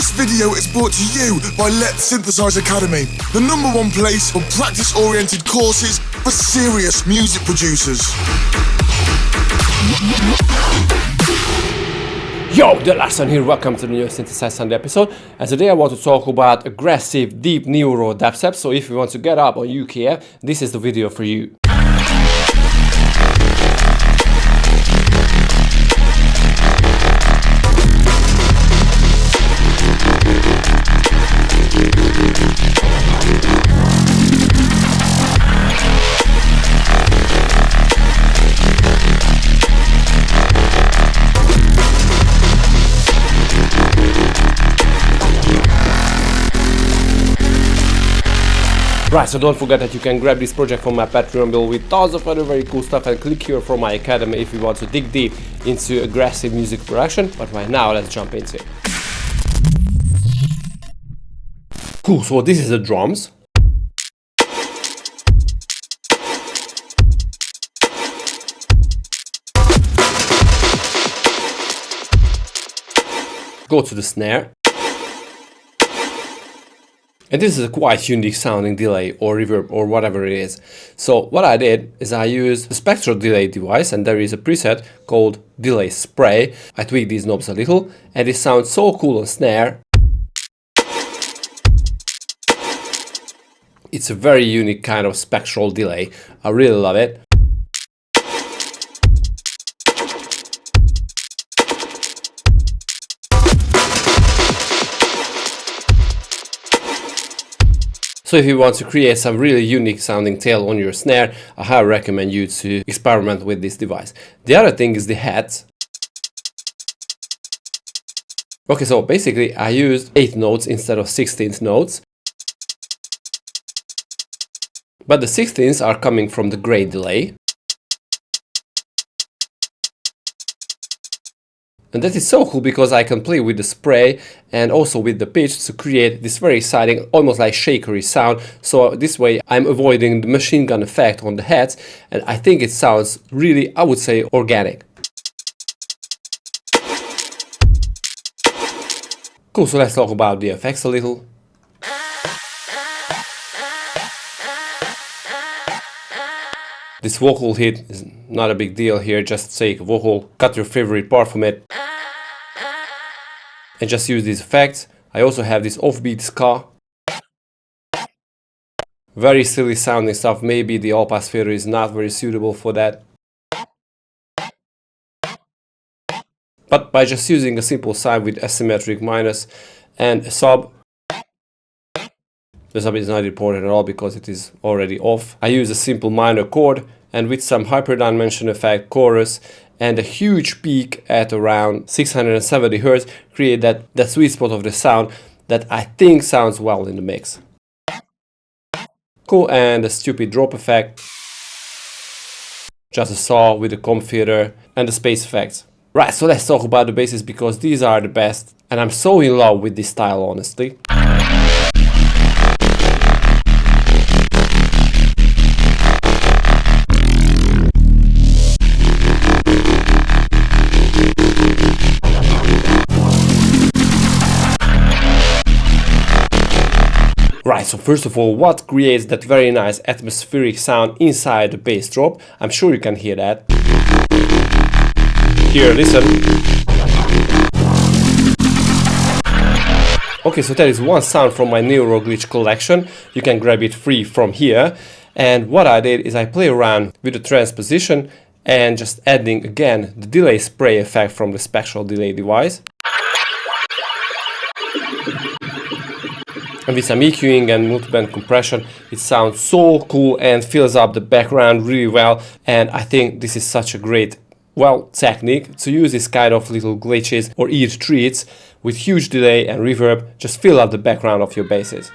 This video is brought to you by Letsynthisize Academy, the #1 place for practice-oriented courses for serious music producers. Yo, the last one here, welcome to the Neuro Dubstep Sunday episode, and today I want to talk about aggressive, deep Neuro Dubstep, so if you want to get up on UKF, this is the video for you. Right, so don't forget that you can grab this project from my Patreon bill with tons of other very cool stuff, and click here for my academy if you want to dig deep into aggressive music production. But right now, let's jump into it. Cool, so this is the drums. Go to the snare. And this is a quite unique sounding delay or reverb or whatever it is. So what I did is I used a spectral delay device, and there is a preset called delay spray. I tweaked these knobs a little and it sounds so cool on snare. It's a very unique kind of spectral delay. I really love it. So if you want to create some really unique sounding tail on your snare, I highly recommend you to experiment with this device. The other thing is the heads. Okay, so basically I used 8 notes instead of 16 notes. But the 16s are coming from the gray delay. And that is so cool because I can play with the spray and also with the pitch to create this very exciting, almost like shakery sound. So this way I'm avoiding the machine gun effect on the heads, and I think it sounds really, I would say, organic. Cool, so let's talk about the effects a little. This vocal hit is not a big deal here, just take a vocal, cut your favorite part from it, and just use these effects. I also have this offbeat ska. Very silly sounding stuff, maybe the all-pass filter is not very suitable for that. But by just using a simple sine with asymmetric minus and a sub, the sub is not important at all because it is already off. I use a simple minor chord, and with some hyperdimension effect, chorus, and a huge peak at around 670 Hz, create that sweet spot of the sound that I think sounds well in the mix. Cool, and a stupid drop effect. Just a saw with a comb filter and the space effects. Right, so let's talk about the basses because these are the best, and I'm so in love with this style, honestly. Right, so first of all, what creates that very nice atmospheric sound inside the bass drop? I'm sure you can hear that. Here, listen. Okay, so that is one sound from my Neuro Glitch collection. You can grab it free from here. And what I did is I play around with the transposition and just adding again the delay spray effect from the spectral delay device. And with some EQing and multiband compression, it sounds so cool and fills up the background really well. And I think this is such a great, well, technique to use this kind of little glitches or ear treats with huge delay and reverb. Just fill up the background of your basses.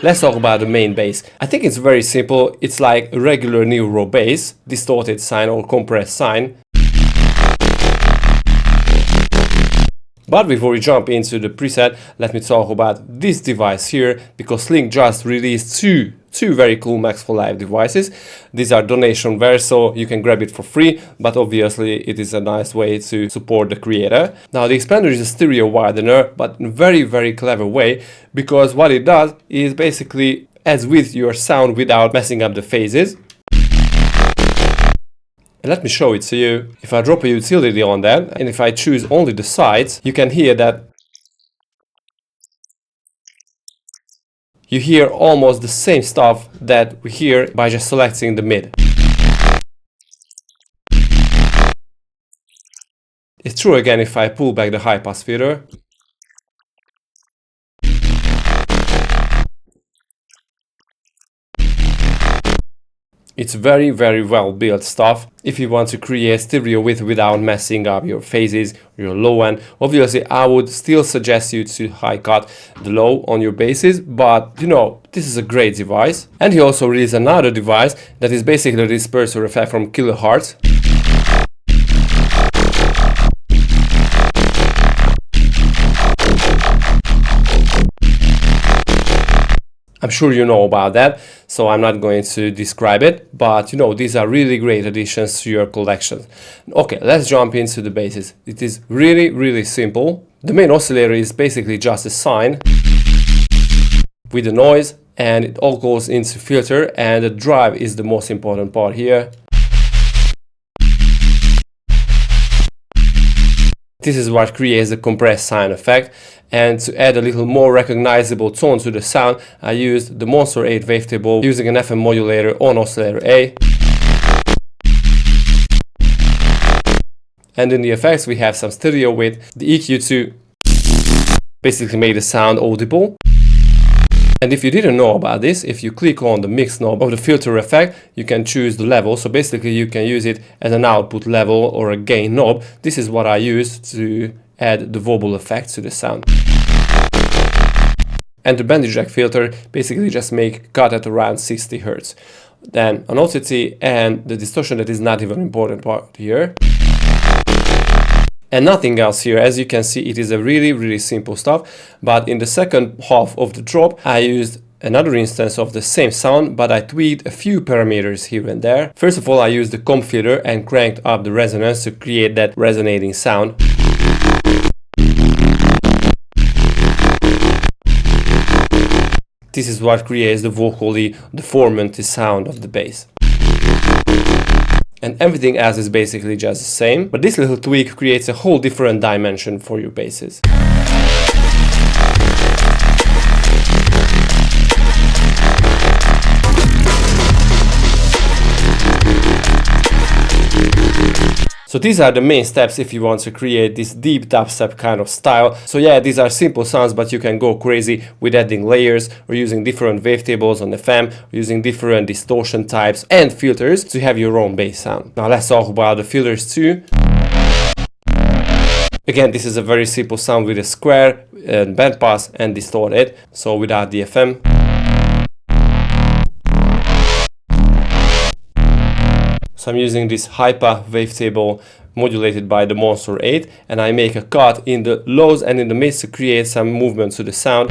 Let's talk about the main bass. I think it's very simple. It's like a regular Neuro bass, distorted sine or compressed sine. But before we jump into the preset, let me talk about this device here, because Link just released two two very cool Max for Live devices. These are donationware, so you can grab it for free, but obviously it is a nice way to support the creator. Now the expander is a stereo widener, but in a very clever way, because what it does is basically adds with your sound without messing up the phases. And let me show it to you. If I drop a utility on that, and if I choose only the sides, you can hear that you hear almost the same stuff that we hear by just selecting the mid. It's true again if I pull back the high pass filter. It's very well built stuff if you want to create stereo width without messing up your phases, your low end. Obviously I would still suggest you to high cut the low on your basses, but you know, this is a great device. And he also released another device that is basically a disperser effect from Kilohertz. I'm sure you know about that, so I'm not going to describe it, but you know, these are really great additions to your collection. Okay, let's jump into the basses. It is really simple. The main oscillator is basically just a sine with the noise, and it all goes into filter, and the drive is the most important part here. This is what creates the compressed sine effect, and to add a little more recognizable tone to the sound, I used the Monster 8 wavetable using an FM modulator on oscillator A. And in the effects we have some stereo width, the EQ to basically make the sound audible. And if you didn't know about this, if you click on the mix knob of the filter effect, you can choose the level. So basically you can use it as an output level or a gain knob. This is what I use to add the wobble effect to the sound. And the band eject filter basically just make cut at around 60 Hz. Then an OTT and the distortion that is not even important part here. And nothing else here. As you can see, it is a really simple stuff, but in the second half of the drop I used another instance of the same sound, but I tweaked a few parameters here and there. First of all, I used the comp filter and cranked up the resonance to create that resonating sound. This is what creates the vocally deformant sound of the bass. And everything else is basically just the same, but this little tweak creates a whole different dimension for your basses. So these are the main steps if you want to create this deep dubstep kind of style. So yeah, these are simple sounds, but you can go crazy with adding layers or using different wavetables on the FM, or using different distortion types and filters to have your own bass sound. Now let's talk about the filters too. Again, this is a very simple sound with a square, bandpass and distorted, so without the FM. So I'm using this hyper wavetable modulated by the Monster 8, and I make a cut in the lows and in the mids to create some movement to the sound.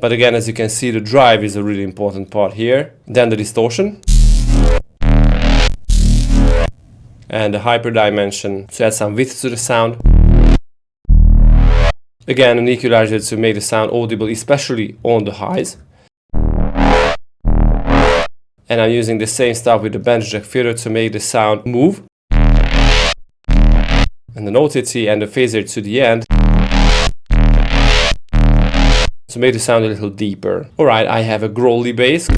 But again, as you can see, the drive is a really important part here. Then the distortion. And the hyper dimension to add some width to the sound. Again, an equalizer to make the sound audible, especially on the highs. And I'm using the same stuff with the band eject filter to make the sound move. And an OTT and the phaser to the end to make the sound a little deeper. Alright, I have a growly bass.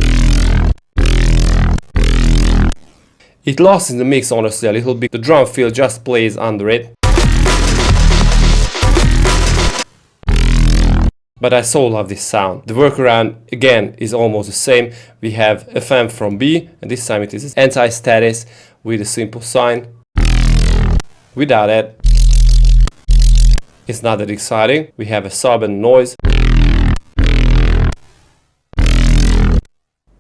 It lost in the mix honestly a little bit. The drum fill just plays under it. But I so love this sound. The workaround again is almost the same. We have FM from B, and this time it is anti-status with a simple sine. Without it, it's not that exciting. We have a sub and noise.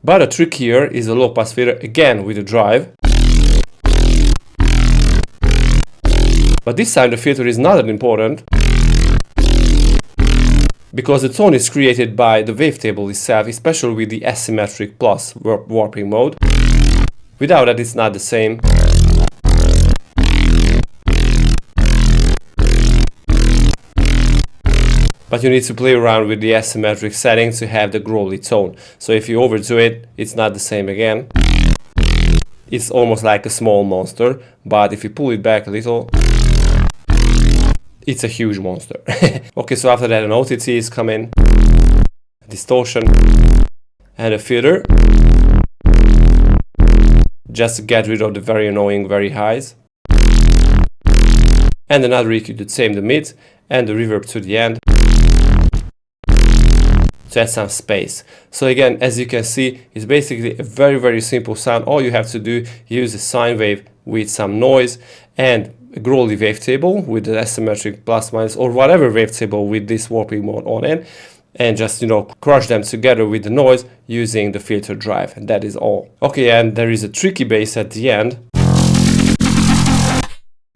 But a trick here is a low pass filter again with a drive. But this time the filter is not that important, because the tone is created by the wavetable itself, especially with the asymmetric plus warping mode. Without that, it's not the same. But you need to play around with the asymmetric settings to have the growly tone. So if you overdo it, it's not the same again. It's almost like a small monster, but if you pull it back a little, it's a huge monster. Okay, so after that an OTT is coming, a distortion, and a filter, just to get rid of the very annoying very highs. And another EQ to tame the mid, and the reverb to the end, to add some space. So again, as you can see, it's basically a very simple sound. All you have to do is use a sine wave with some noise and a growly wavetable with the asymmetric plus minus or whatever wavetable with this warping mode on it, and just, you know, crush them together with the noise using the filter drive, and that is all. Okay, and there is a tricky bass at the end.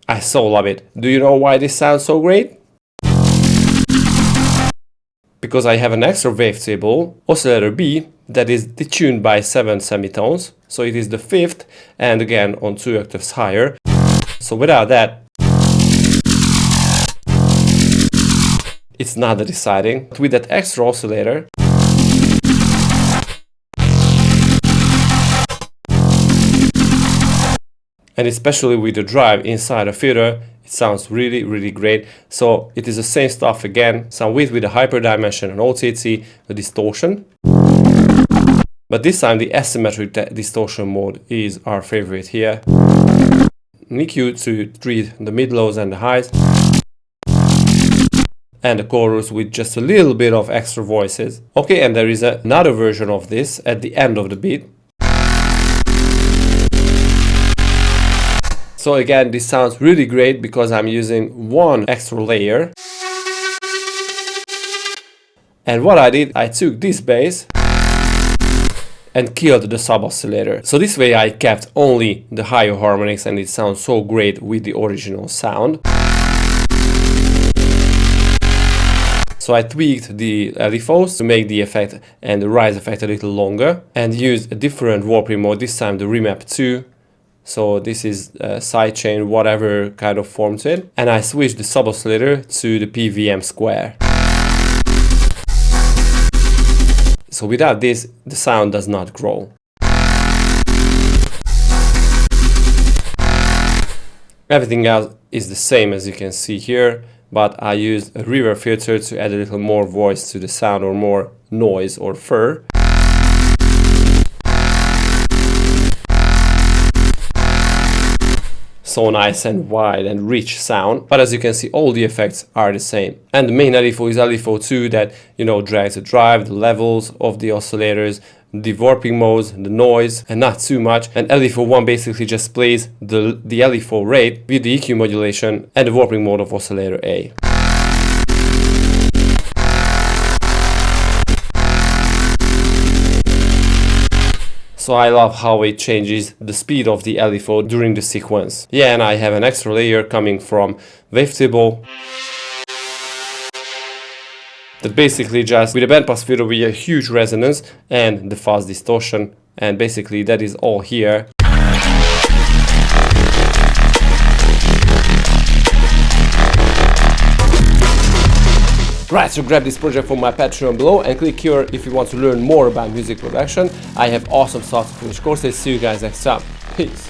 I so love it. Do you know why this sounds so great? Because I have an extra wavetable, oscillator B, that is detuned by 7 semitones. So it is the 5th, and again on 2 octaves higher. So without that, it's not that exciting. But with that extra oscillator, and especially with the drive inside a filter, it sounds really great. So it is the same stuff again, some width with a hyperdimension and OTT, a distortion. But this time the asymmetric distortion mode is our favorite here. An EQ to treat the mid-lows and the highs. And the chorus with just a little bit of extra voices. Okay, and there is another version of this at the end of the beat. So again, this sounds really great because I'm using one extra layer. And what I did, I took this bass and killed the sub oscillator. So this way I kept only the higher harmonics, and it sounds so great with the original sound. So I tweaked the LFOs to make the effect and the rise effect a little longer, and used a different warping mode, this time the remap 2. So this is sidechain, whatever kind of form to it. And I switched the sub oscillator to the PVM square. So without this, the sound does not grow. Everything else is the same, as you can see here, but I used a reverb filter to add a little more voice to the sound, or more noise or fur. So nice and wide and rich sound, but as you can see, all the effects are the same. And the main LFO is LFO 2 that, you know, drags the drive, the levels of the oscillators, the warping modes, the noise, and not too much. And LFO 1 basically just plays the LFO rate with the EQ modulation and the warping mode of oscillator A. So I love how it changes the speed of the LFO during the sequence. Yeah, and I have an extra layer coming from wavetable that basically just with a bandpass filter with a huge resonance and the fast distortion, and basically that is all here. Right, so grab this project from my Patreon below and click here if you want to learn more about music production. I have awesome software courses. See you guys next time. Peace.